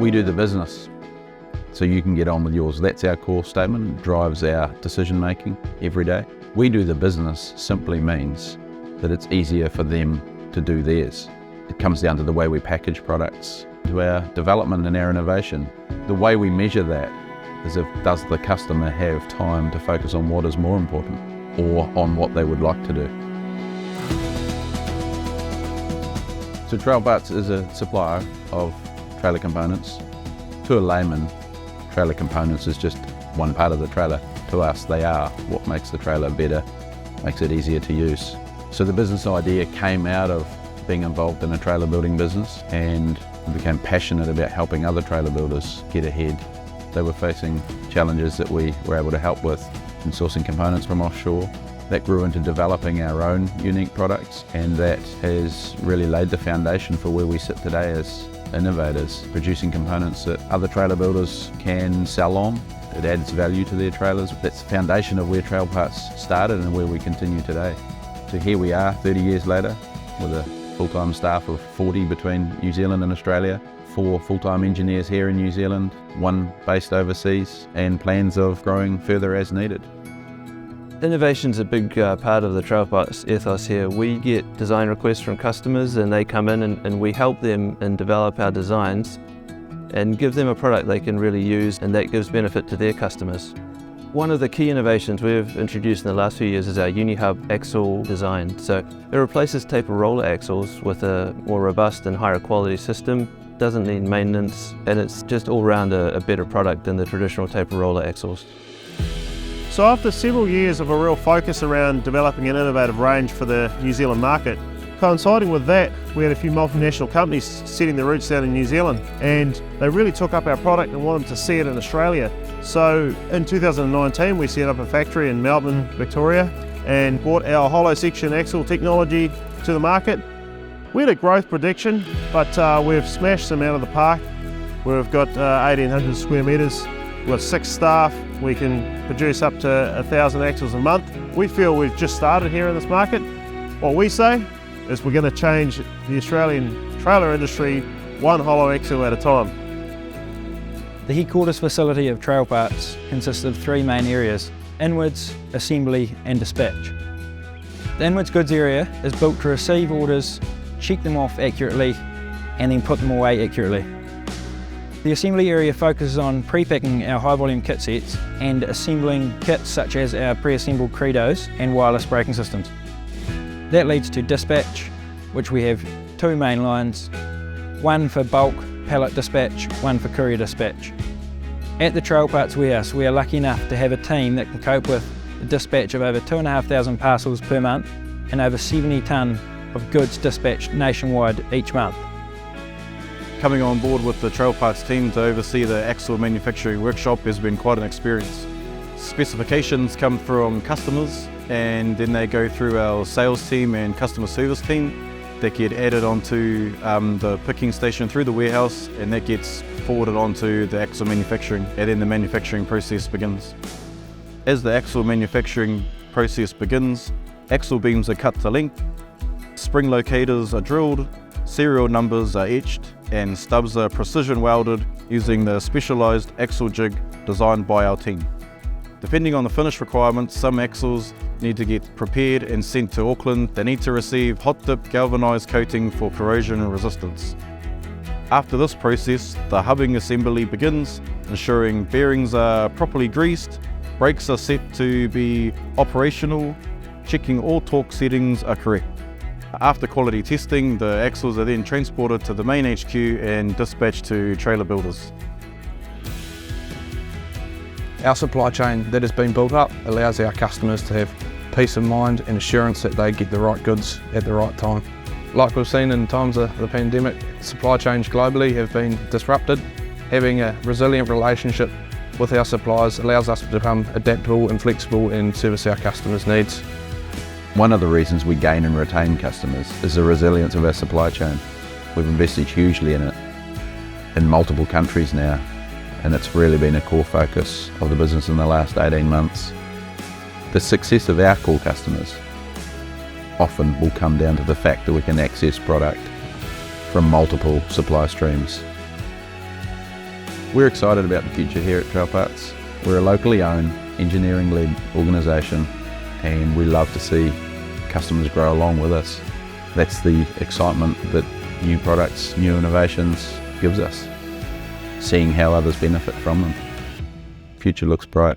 We do the business, so you can get on with yours. That's our core statement. It drives our decision making every day. We do the business simply means that it's easier for them to do theirs. It comes down to the way we package products, to our development and our innovation. The way we measure that is does the customer have time to focus on what is more important or on what they would like to do. So Trailparts is a supplier of trailer components. To a layman, trailer components is just one part of the trailer. To us, they are what makes the trailer better, makes it easier to use. So the business idea came out of being involved in a trailer building business and became passionate about helping other trailer builders get ahead. They were facing challenges that we were able to help with in sourcing components from offshore. That grew into developing our own unique products, and that has really laid the foundation for where we sit today as innovators, producing components that other trailer builders can sell on. It adds value to their trailers. That's the foundation of where Trailparts started and where we continue today. So here we are 30 years later with a full-time staff of 40 between New Zealand and Australia, 4 full-time engineers here in New Zealand, 1 based overseas, and plans of growing further as needed. Innovation's a big part of the Trailparts ethos here. We get design requests from customers and they come in and we help them and develop our designs and give them a product they can really use, and that gives benefit to their customers. One of the key innovations we've introduced in the last few years is our Uni-Hub axle design. So it replaces taper roller axles with a more robust and higher quality system. Doesn't need maintenance, and it's just all round a better product than the traditional taper roller axles. So after several years of a real focus around developing an innovative range for the New Zealand market, coinciding with that, we had a few multinational companies setting their roots down in New Zealand, and they really took up our product and wanted to see it in Australia. So in 2019 we set up a factory in Melbourne, Victoria, and brought our hollow section axle technology to the market. We had a growth prediction, but we've smashed them out of the park. We've got 1,800 square metres. We've got 6 staff. We can produce up to 1,000 axles a month. We feel we've just started here in this market. What we say is we're going to change the Australian trailer industry one hollow axle at a time. The headquarters facility of Trailparts consists of 3 main areas: inwards, assembly and dispatch. The inwards goods area is built to receive orders, check them off accurately and then put them away accurately. The assembly area focuses on pre-packing our high-volume kit sets and assembling kits such as our pre-assembled credos and wireless braking systems. That leads to dispatch, which we have 2 main lines, one for bulk pallet dispatch, one for courier dispatch. At the Trailparts warehouse, we are lucky enough to have a team that can cope with the dispatch of over 2,500 parcels per month and over 70 tonne of goods dispatched nationwide each month. Coming on board with the Trailparts team to oversee the axle manufacturing workshop has been quite an experience. Specifications come from customers and then they go through our sales team and customer service team. That get added onto the picking station through the warehouse, and that gets forwarded onto the axle manufacturing, and then the manufacturing process begins. As the axle manufacturing process begins, axle beams are cut to length, spring locators are drilled, serial numbers are etched, and stubs are precision welded using the specialised axle jig designed by our team. Depending on the finish requirements, some axles need to get prepared and sent to Auckland. They need to receive hot dip galvanised coating for corrosion resistance. After this process, the hubbing assembly begins, ensuring bearings are properly greased, brakes are set to be operational, checking all torque settings are correct. After quality testing, the axles are then transported to the main HQ and dispatched to trailer builders. Our supply chain that has been built up allows our customers to have peace of mind and assurance that they get the right goods at the right time. Like we've seen in times of the pandemic, supply chains globally have been disrupted. Having a resilient relationship with our suppliers allows us to become adaptable and flexible and service our customers' needs. One of the reasons we gain and retain customers is the resilience of our supply chain. We've invested hugely in it in multiple countries now, and it's really been a core focus of the business in the last 18 months. The success of our core customers often will come down to the fact that we can access product from multiple supply streams. We're excited about the future here at Trailparts. We're a locally owned, engineering-led organisation, and we love to see customers grow along with us. That's the excitement that new products, new innovations gives us, seeing how others benefit from them. Future looks bright.